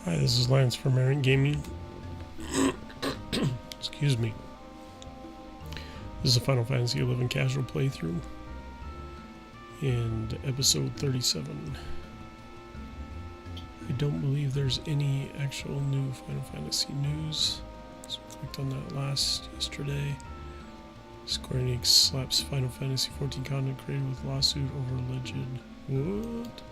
Hi, this is Lance from Errant Gaming. Excuse me. This is a Final Fantasy XI casual playthrough and episode 37. I don't believe there's any actual new Final Fantasy news. So I clicked on that yesterday. Square Enix slaps Final Fantasy XIV content created with lawsuit over alleged what?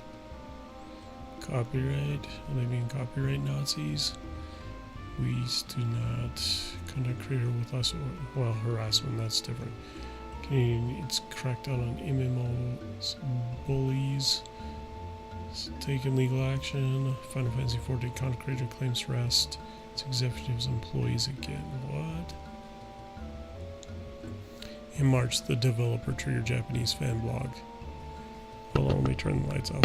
Copyright? Are they being copyright Nazis? We do not content creator with us, well, harassment, that's different. It's cracked down on MMO bullies. It's taken legal action. Final Fantasy XIV content creator claims harassed its executives and employees again. What? In March, the developer triggered Japanese fan blog. Hold on, let me turn the lights off.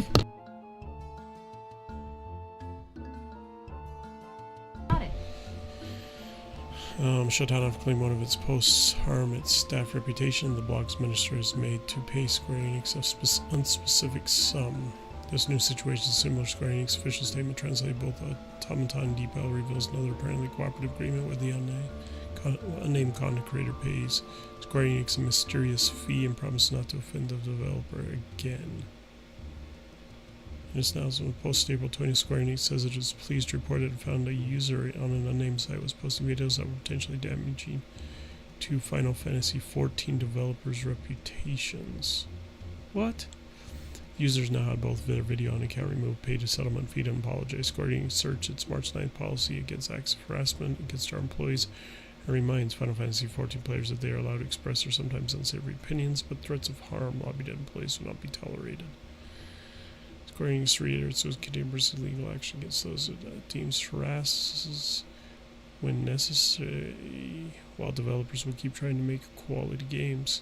Shutdown after claiming one of its posts harm its staff reputation. The blog's minister is made to pay Square Enix a unspecific sum. This new situation is similar to Square Enix official statement translated both Automaton Depot reveals another apparently cooperative agreement where the unnamed content creator pays Square Enix a mysterious fee and promises not to offend the developer again. In its announcement post April 20, Square Enix says it is pleased to report that it found a user on an unnamed site was posting videos that were potentially damaging to Final Fantasy XIV developers' reputations. What? Users now have both their video and account removed, paid a settlement fee, and apologize. Square Enix searched its March 9th policy against acts of harassment against our employees and reminds Final Fantasy XIV players that they are allowed to express their sometimes unsavory opinions, but threats of harm lobbied at employees will not be tolerated. Square Enix reiterates it was continuing to pursue legal action against those it deems harasses when necessary, while developers will keep trying to make quality games.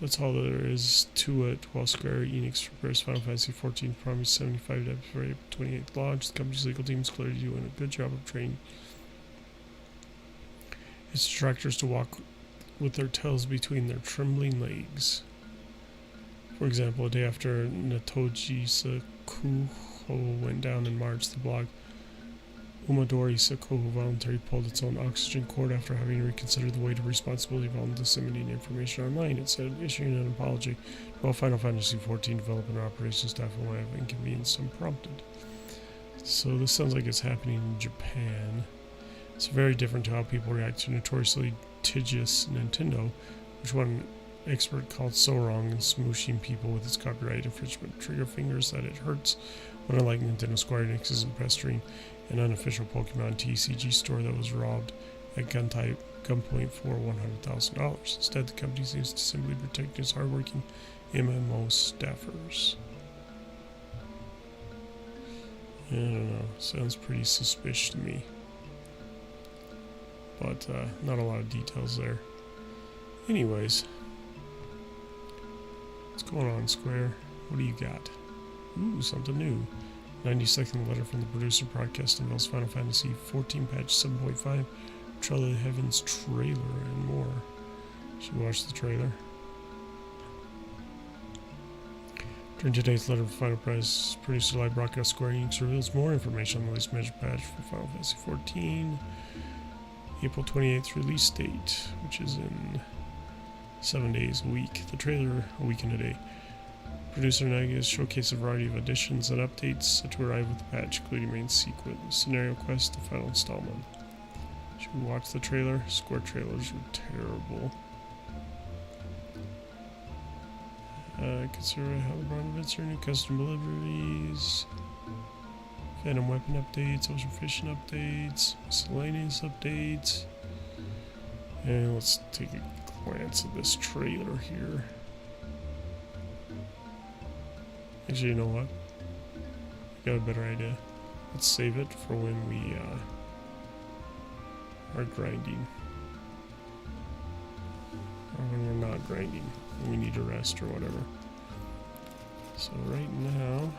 That's all there is to it. While Square Enix prepares Final Fantasy XIV promised 75 depths for April 28th launch, the company's legal team is clearly doing a good job of training its detractors to walk with their tails between their trembling legs. For example, a day after Natoji Sakuho went down in March, the blog Umadori Sakuho voluntarily pulled its own oxygen cord after having reconsidered the weight of responsibility involved in disseminating information online. It said issuing an apology to all Final Fantasy XIV development and operations staff in way of inconvenience unprompted. So this sounds like it's happening in Japan. It's very different to how people react to notoriously litigious Nintendo, which one expert called so wrong and smooshing people with its copyright infringement trigger fingers that it hurts, when unlike Nintendo, Square Enix isn't pestering an unofficial Pokemon TCG store that was robbed at gunpoint for $100,000. Instead, the company seems to simply protect its hardworking MMO staffers. I don't know, sounds pretty suspicious to me. But not a lot of details there. Anyways, what's going on, Square? What do you got? Ooh, something new. 90-second letter from the producer broadcast involves Final Fantasy XIV patch 7.5, Trella Heavens trailer, and more. Should we watch the trailer? During today's letter from Final Prize, producer live broadcast Square Enix reveals more information on the latest major patch for Final Fantasy XIV. April 28th release date, which is in 7 days, a week. The trailer, a week and a day. Producer Naga's showcase a variety of additions and updates set to arrive with the patch, including main sequence, scenario quest, the final installment. Should we watch the trailer? Square trailers are terrible. Consider how the Brown events are new custom deliveries. Phantom weapon updates, ocean fishing updates, miscellaneous updates. And let's take a glance at this trailer here. Actually, you know what? I got a better idea. Let's save it for when we are grinding. Or when we're not grinding. When we need a rest or whatever. So right now,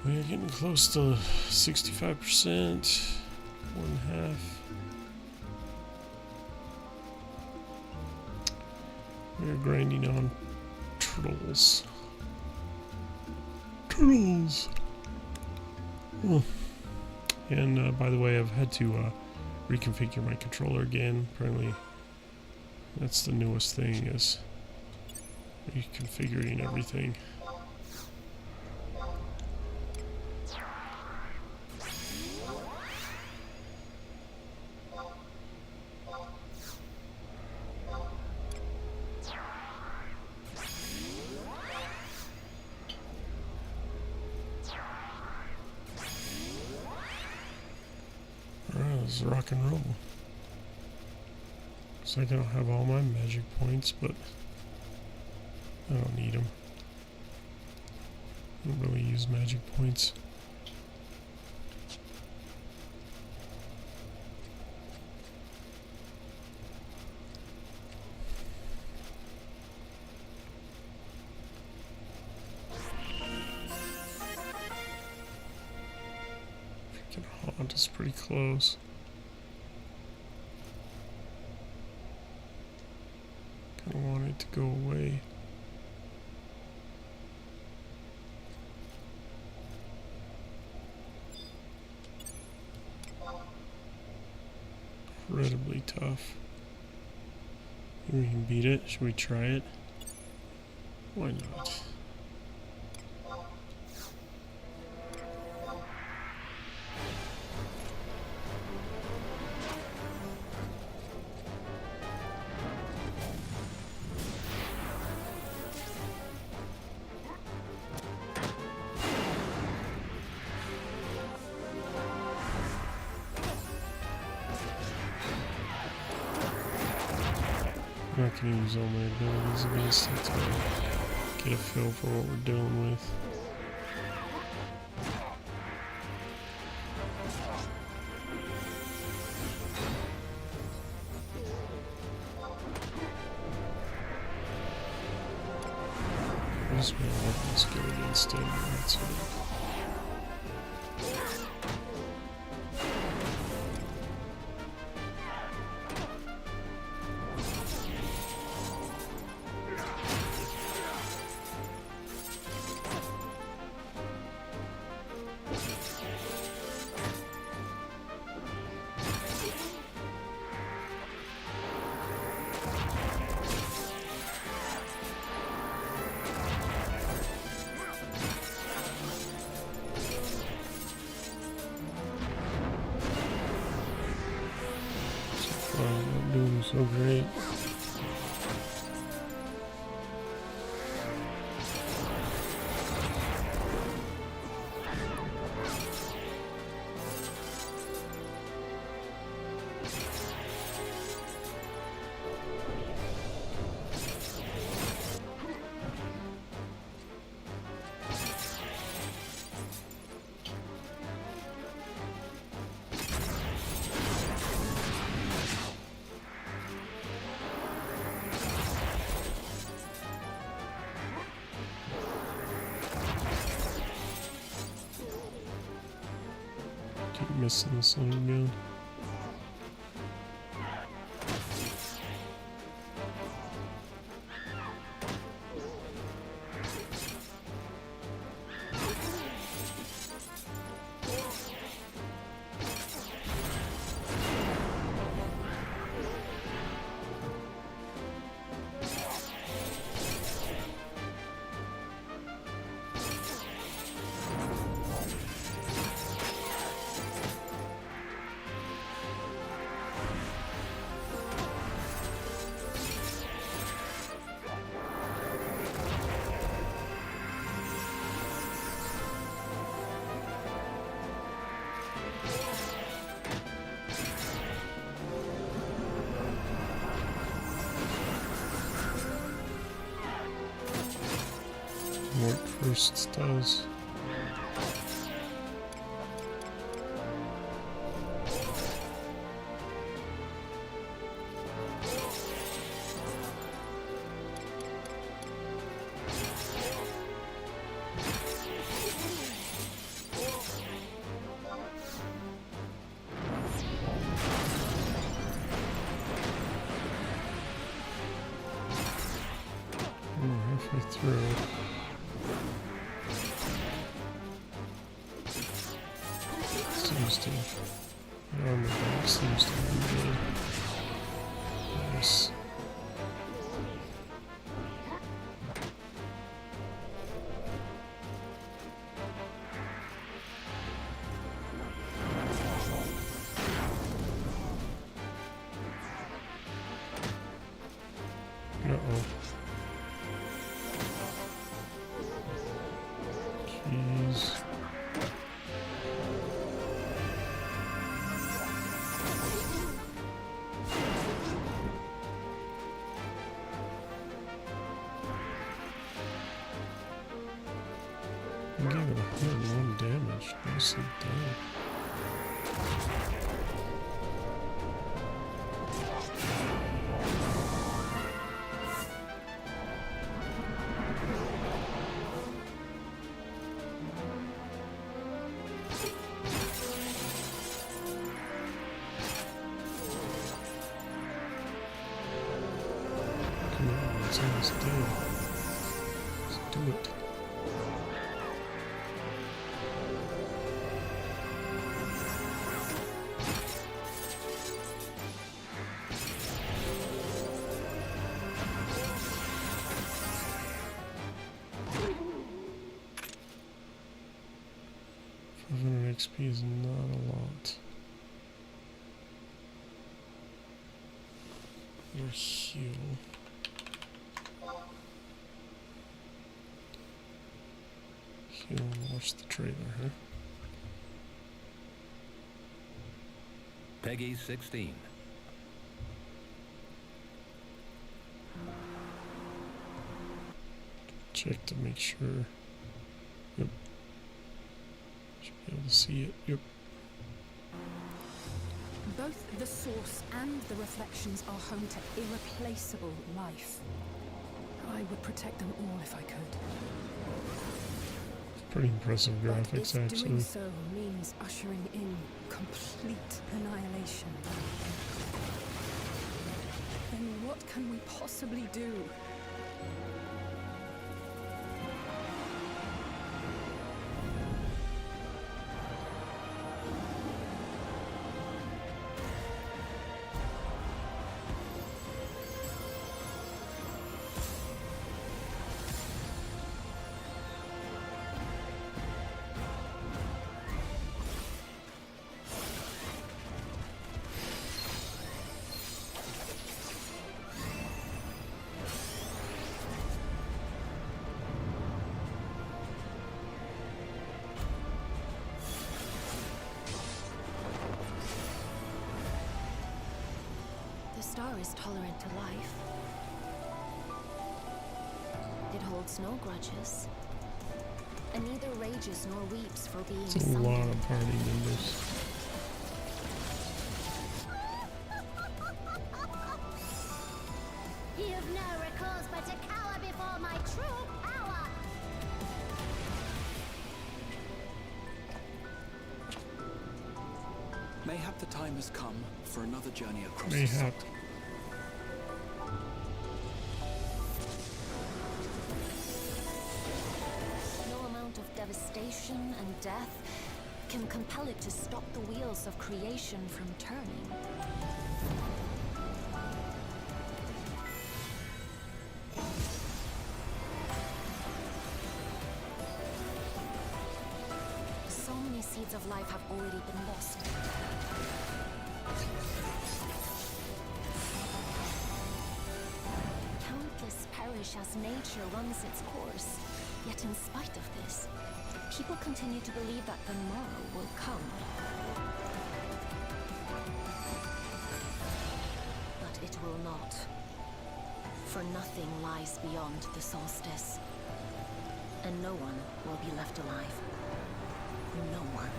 we are getting close to 65%, 1/2. We are grinding on turtles. Turtles! Oh. And by the way, I've had to reconfigure my controller again. Apparently, that's the newest thing, is reconfiguring everything. Alright, let's rock and roll. Looks like I don't have all my magic points, but I don't need them. I don't really use magic points. Freaking haunt is pretty close. Kinda want it to go away. Incredibly tough. Maybe we can beat it. Should we try it? Why not? I'm not going to use all my abilities against it to get a feel for what we're dealing with. I just want to weapons good against it. That's it. Not doing so great. Keep missing this one again. What first does. halfway through. Seems to. Armor box seems to be good. Nice. Uh-oh. Jeez. I gave it 101 damage. Nicely done. Come on, it's almost dead. Let's do it. XP is not a lot. Your heal. Heal and watch the trailer, huh? Peggy 16. Check to make sure. Yep. Should be able to see it. Yep. Both the source and the reflections are home to irreplaceable life. I would protect them all if I could. Pretty impressive graphics, but if actually. Doing so means ushering in complete annihilation, then what can we possibly do? The star is tolerant to life. It holds no grudges, and neither rages nor weeps for being It's a sundered. lot of party members. You've no recourse but to cower before my true power. Mayhap the time has come for another journey across the Mayhap. sun. No amount of devastation and death can compel it to stop the wheels of creation from turning. So many seeds of life have already been lost. Countless perish as nature runs its course. Yet in spite of this, people continue to believe that the morrow will come. But it will not. For nothing lies beyond the solstice. And no one will be left alive. No one.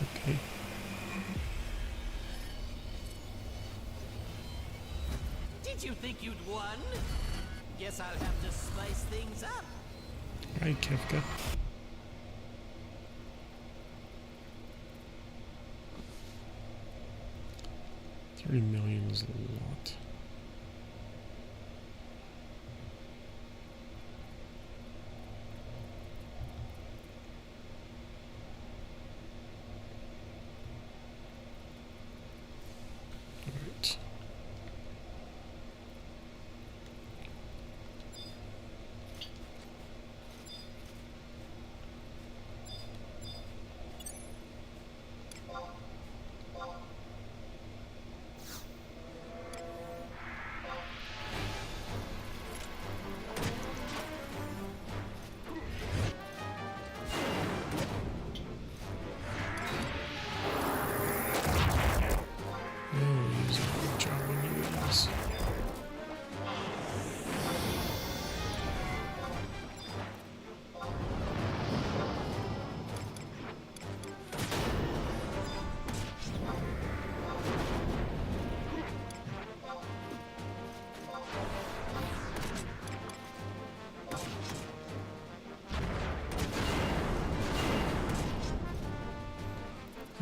Okay. Did you think you'd won? Guess I'll have to spice things up. Hi, Kefka. 30 million is a lot. Alright.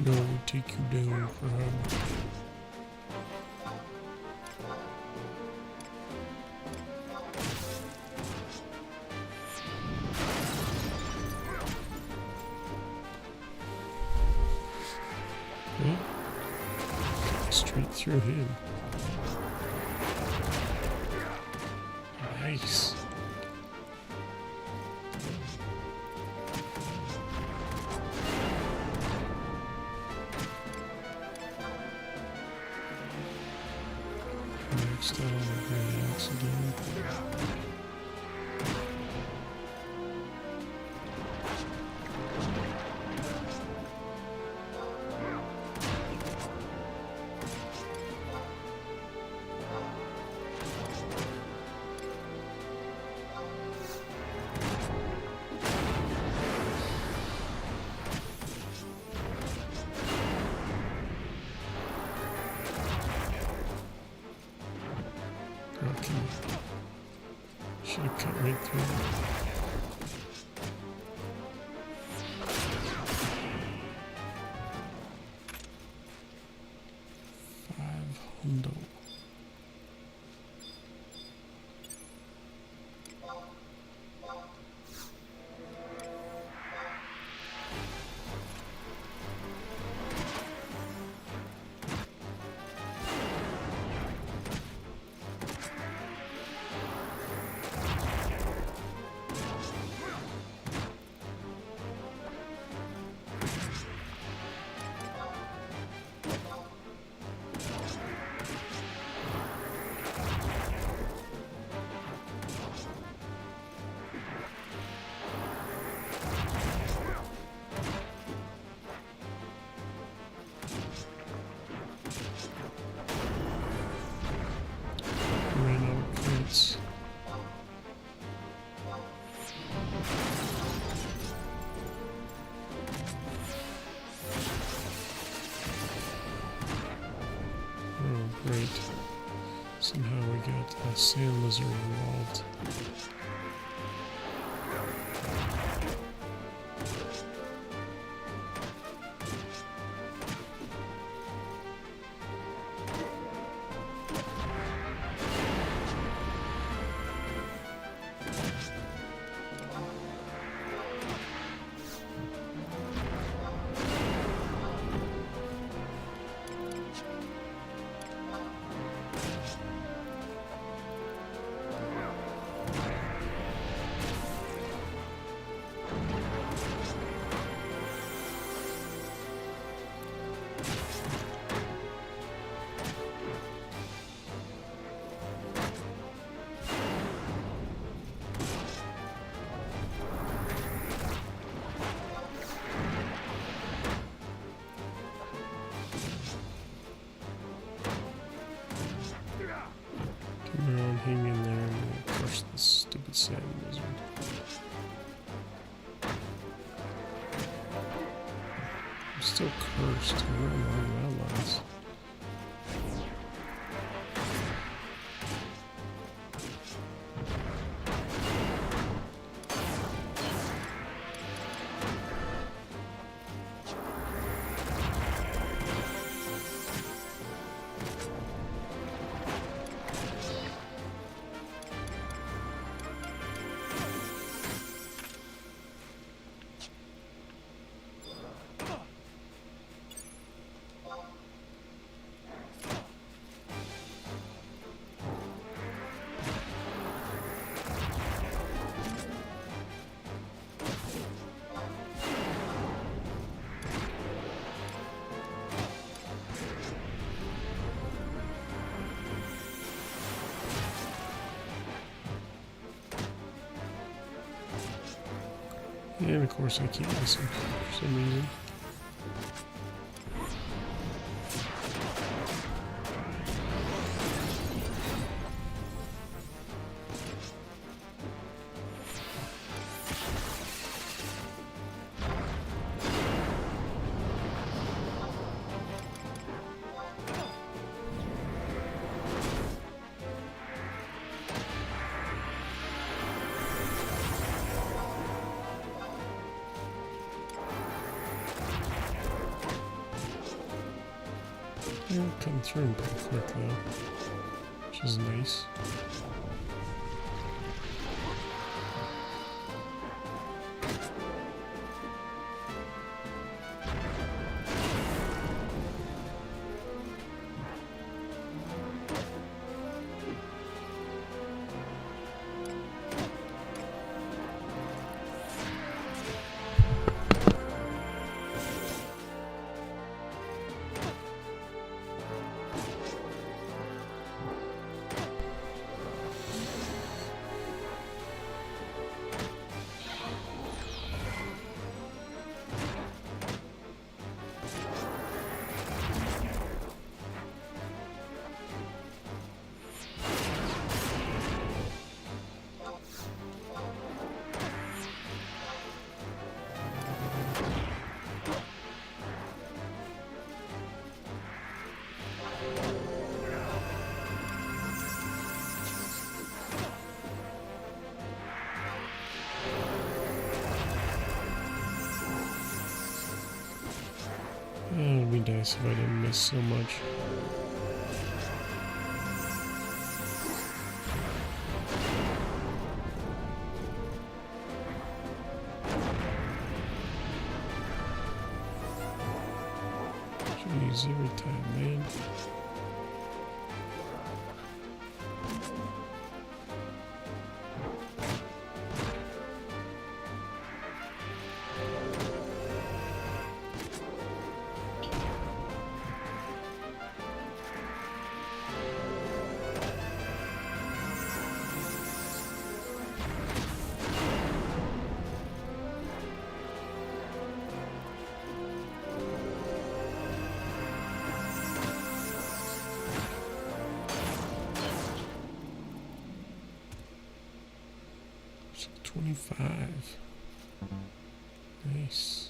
No, we'll take you down for him. Straight through him. Nice. Next on the great accident. Okay. Should have cut right through that. $500. Ran out of crates. Oh, great. Somehow we got a sand lizard involved. Come on, hang in there and we'll crush this stupid sand lizard. I'm still cursed. I don't know how that lies. And of course I keep missing for some reason. It'll come through pretty quick though, which is nice. It would be nice if I didn't miss so much. Jeez, every time, man. So 25. Nice.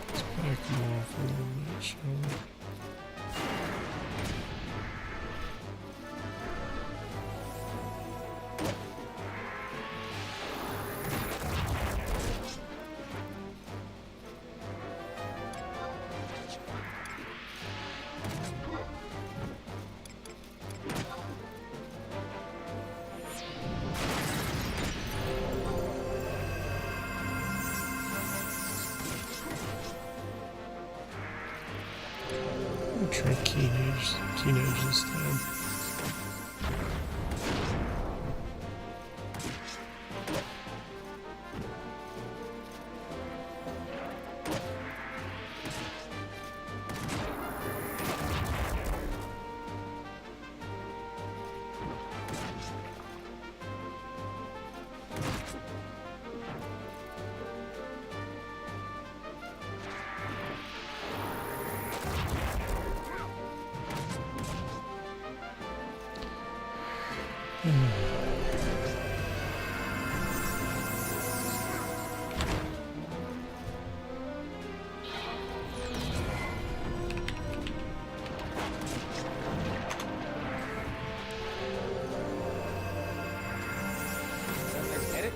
Let's back them off a little bit, shall we? I'll try teenage this time.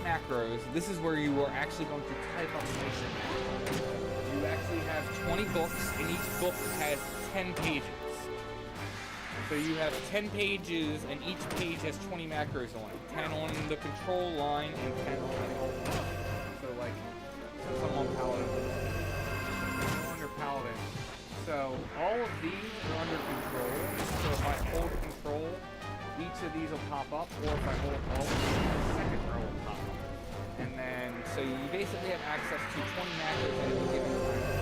Macros, this is where you are actually going to type up the macro. You actually have 20 books, and each book has 10 pages. So you have 10 pages, and each page has 20 macros on it. 10 on the control line, and 10 on the help line. So like, since I'm on Paladin, I'm under Paladin. So all of these are under control. So if I hold control, each of these will pop up, or if I hold alt, the second row will pop up. And then, so you basically have access to 20 macros at any given time.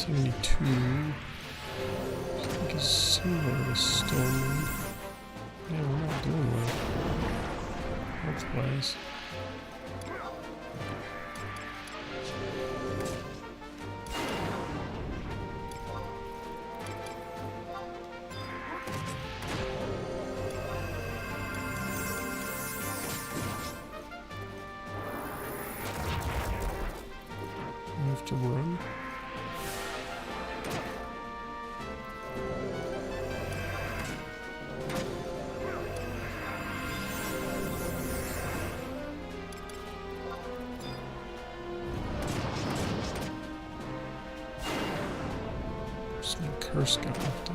72. I think is similar to Stormwind. Yeah, we're not doing well. Health-wise. We have to run. Just like curse got left in.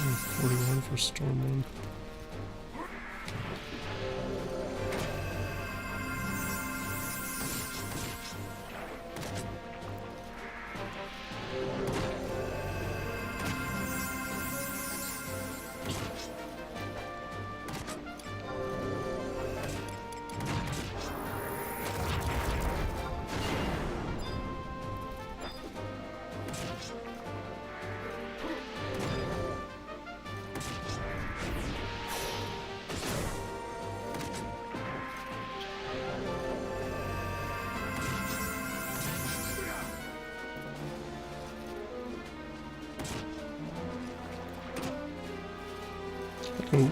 And 41 for Stormwind. Oh.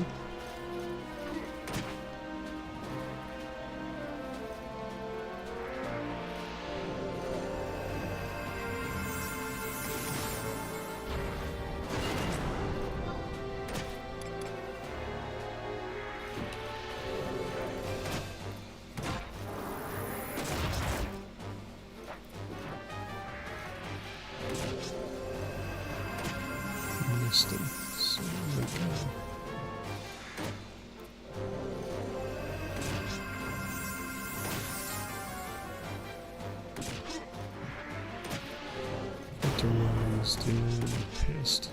Missed him. So we go. To run is still pissed.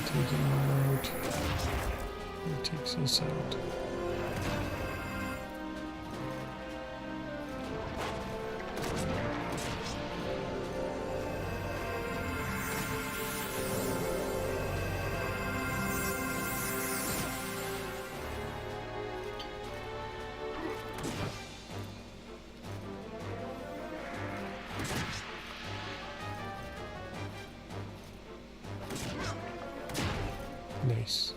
Take him out. He takes us out. Nice.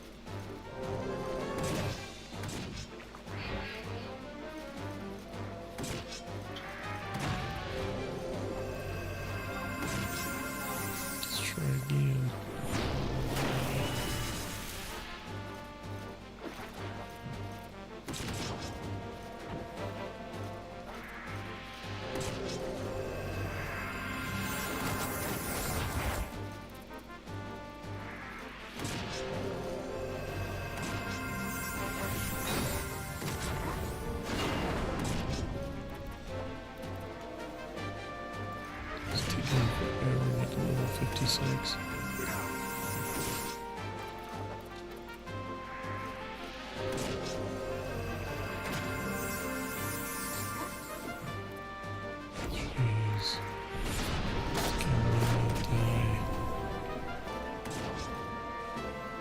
586. Jeez.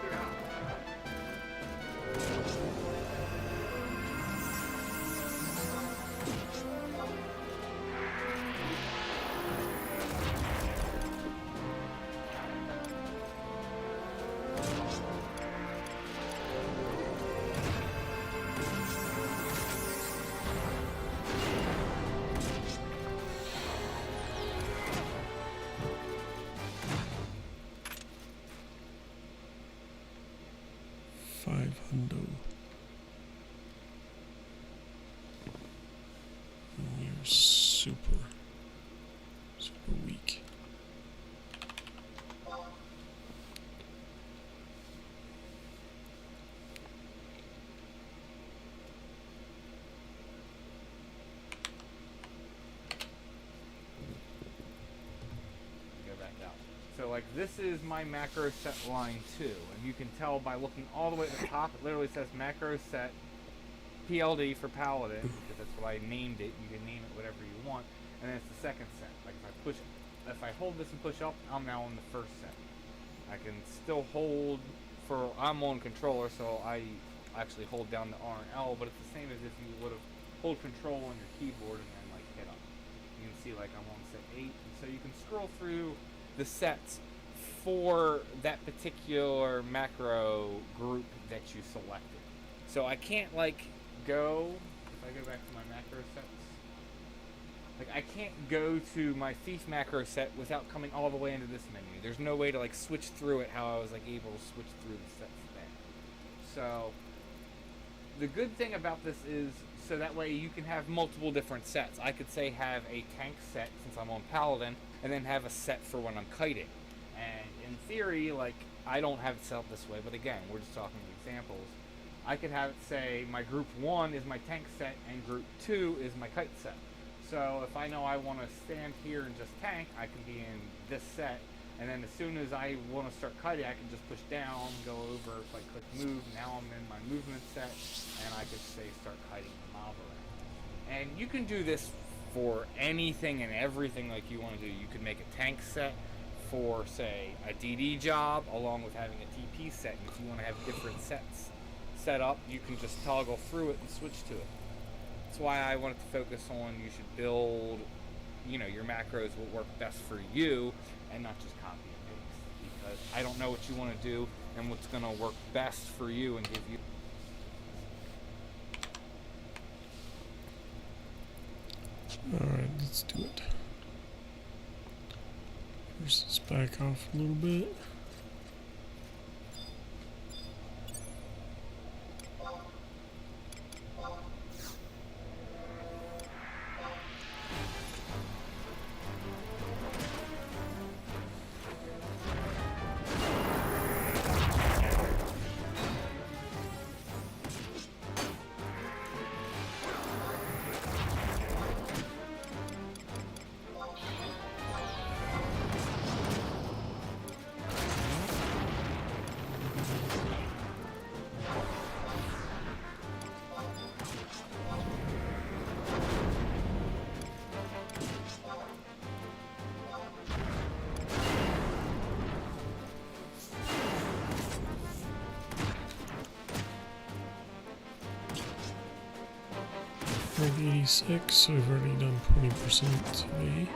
Gonna die. $500. You're super weak. Go back out. So like this is my macro set line 2, and you can tell by looking all the way at the top, it literally says macro set PLD for Paladin, because that's what I named it. You can name it whatever you want, and then it's the second set. Like if I hold this and push up, I'm now on the first set. I can still hold I'm on controller, so I actually hold down the R and L, but it's the same as if you would have hold control on your keyboard and then like hit up. You can see like I'm on set 8, and so you can scroll through the sets for that particular macro group that you selected. So I can't like go, if I go back to my macro sets, like I can't go to my thief macro set without coming all the way into this menu. There's no way to like switch through it how I was like able to switch through the sets there. So the good thing about this is so that way you can have multiple different sets. I could say have a tank set since I'm on Paladin, and then have a set for when I'm kiting. And in theory, like I don't have it set up this way, but again, we're just talking examples. I could have it say my group 1 is my tank set and group 2 is my kite set. So if I know I want to stand here and just tank, I can be in this set, and then as soon as I want to start kiting, I can just push down, go over, if I click move, now I'm in my movement set, and I could say start kiting the mob around. And you can do this for anything and everything like you want to do. You could make a tank set for, say, a DD job, along with having a TP set, and if you want to have different sets set up, you can just toggle through it and switch to it. That's why I wanted to focus on you should build, you know, your macros will work best for you and not just copy and paste, because I don't know what you want to do and what's going to work best for you and give you. Alright, let's do it. First, let's back off a little bit. Rank 86, so we've already done 20% today.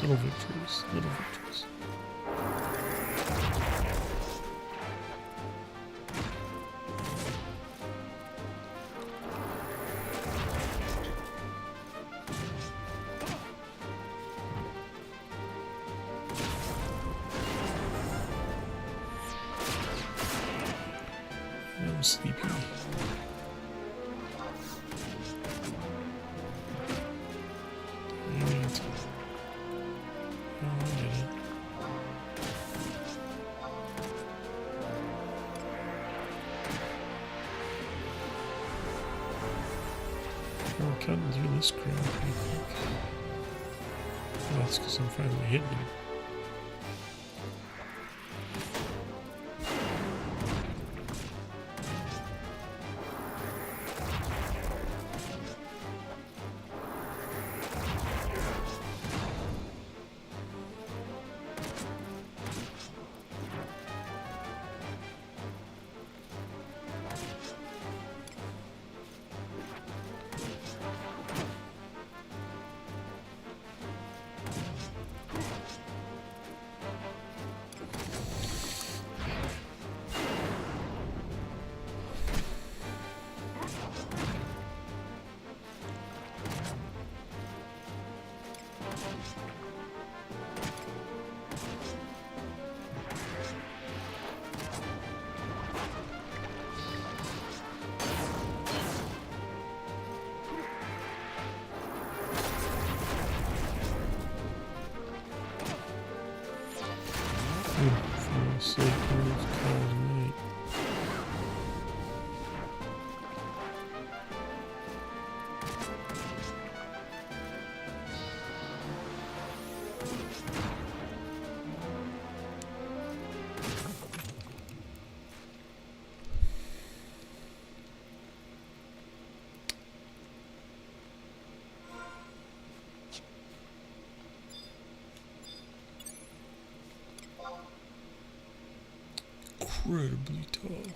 Little victories, little victories. I'm sleepy. We're cutting through this crowd pretty quick. That's because I'm finally hitting him. Fall asleep when it's cold night. Incredibly tough.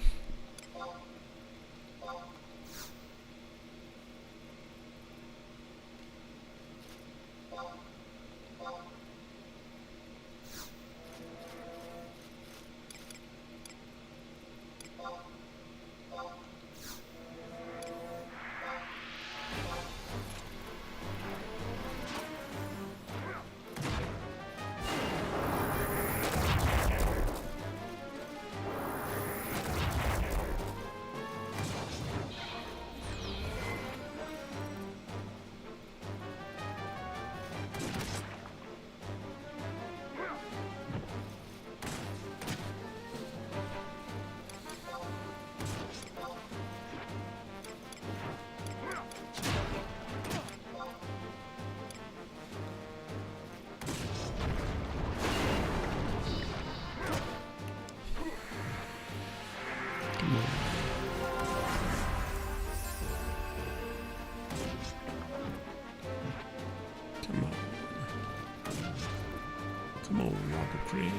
Come on, Robert Crane.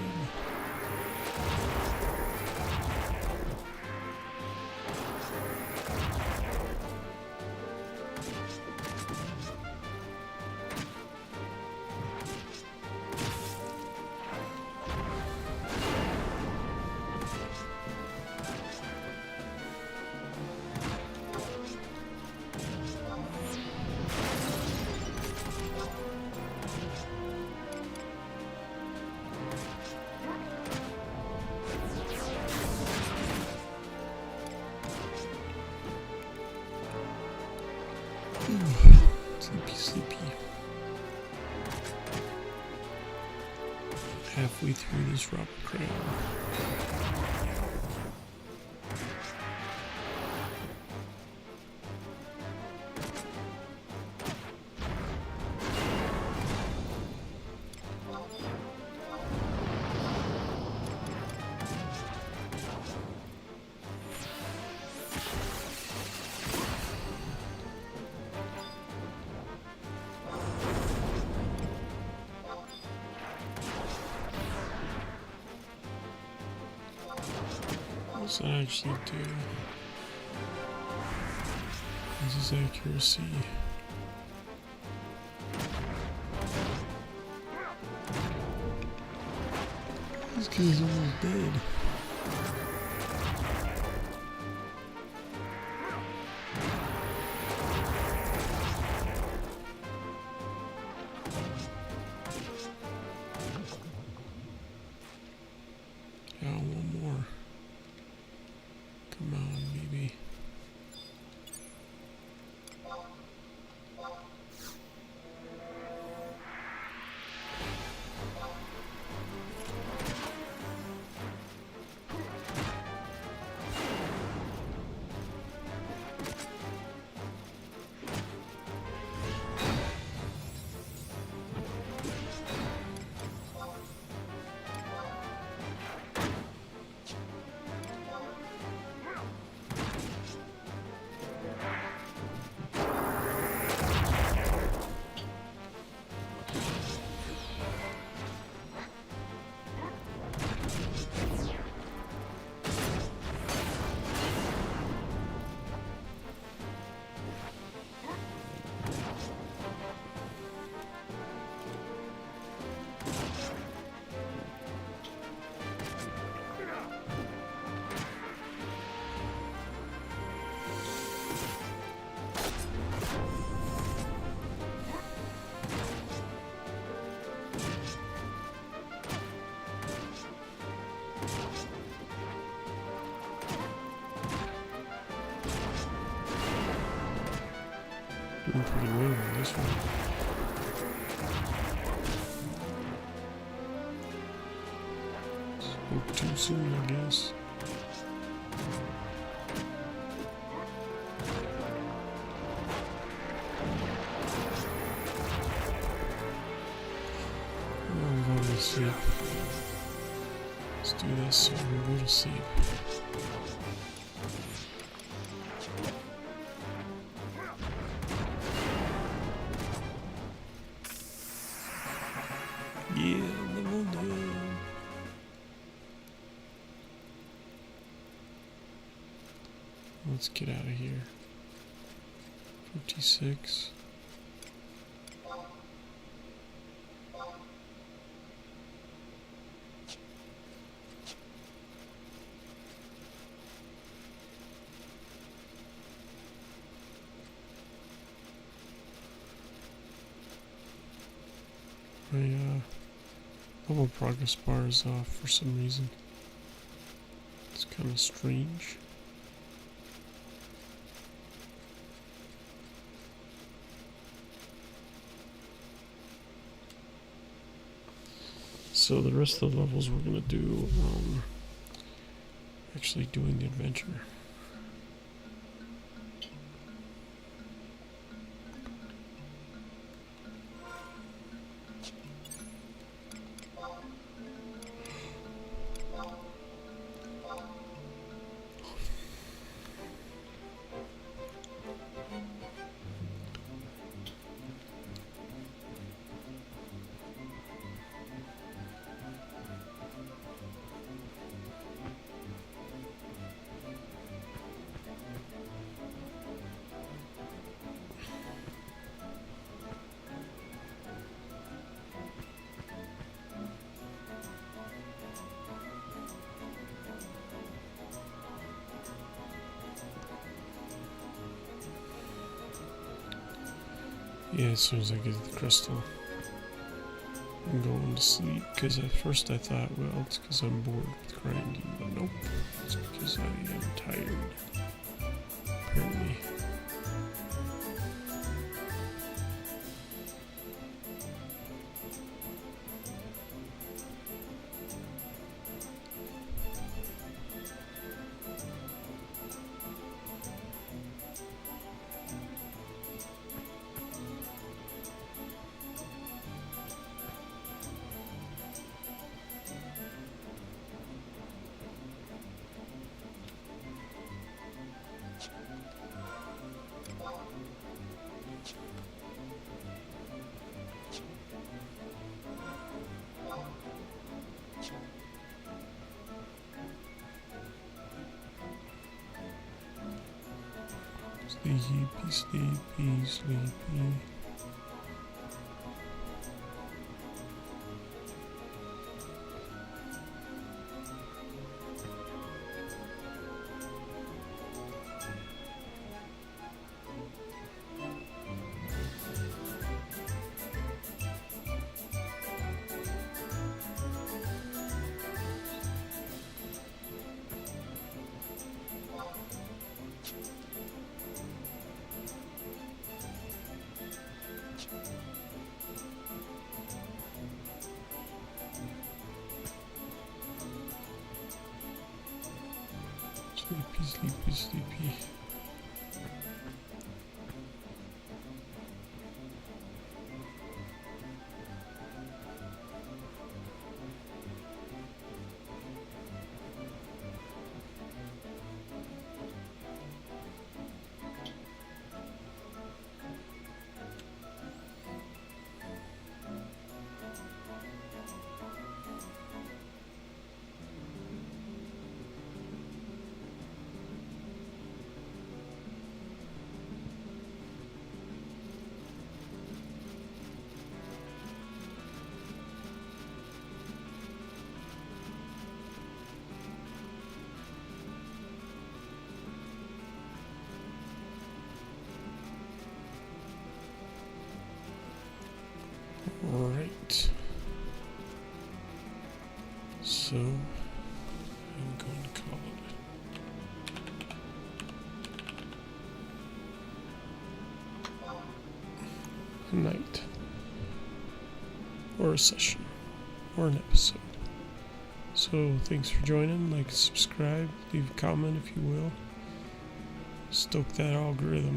Sleepy. Halfway through this Robert Crane. What's that actually do? This is accuracy. This guy's almost dead. Yeah, one more. Come on, baby. Doing pretty well on this one. Spoke too soon, I guess. I'm going to sleep. Let's do this so we can go to sleep. Yeah, level down. Let's get out of here. 56. My level progress bar is off for some reason. It's kind of strange. So the rest of the levels we're gonna do actually doing the adventure. Yeah, as soon as I get the crystal, I'm going to sleep. Because at first I thought, well, it's because I'm bored with grinding, but nope, it's because I am tired. Apparently. Sleepy, sleepy, sleepy. Sleepy, sleepy, sleepy. Alright. So, I'm going to call it. night, or a session, or an episode. So thanks for joining. Like, subscribe, leave a comment if you will. Stoke that algorithm.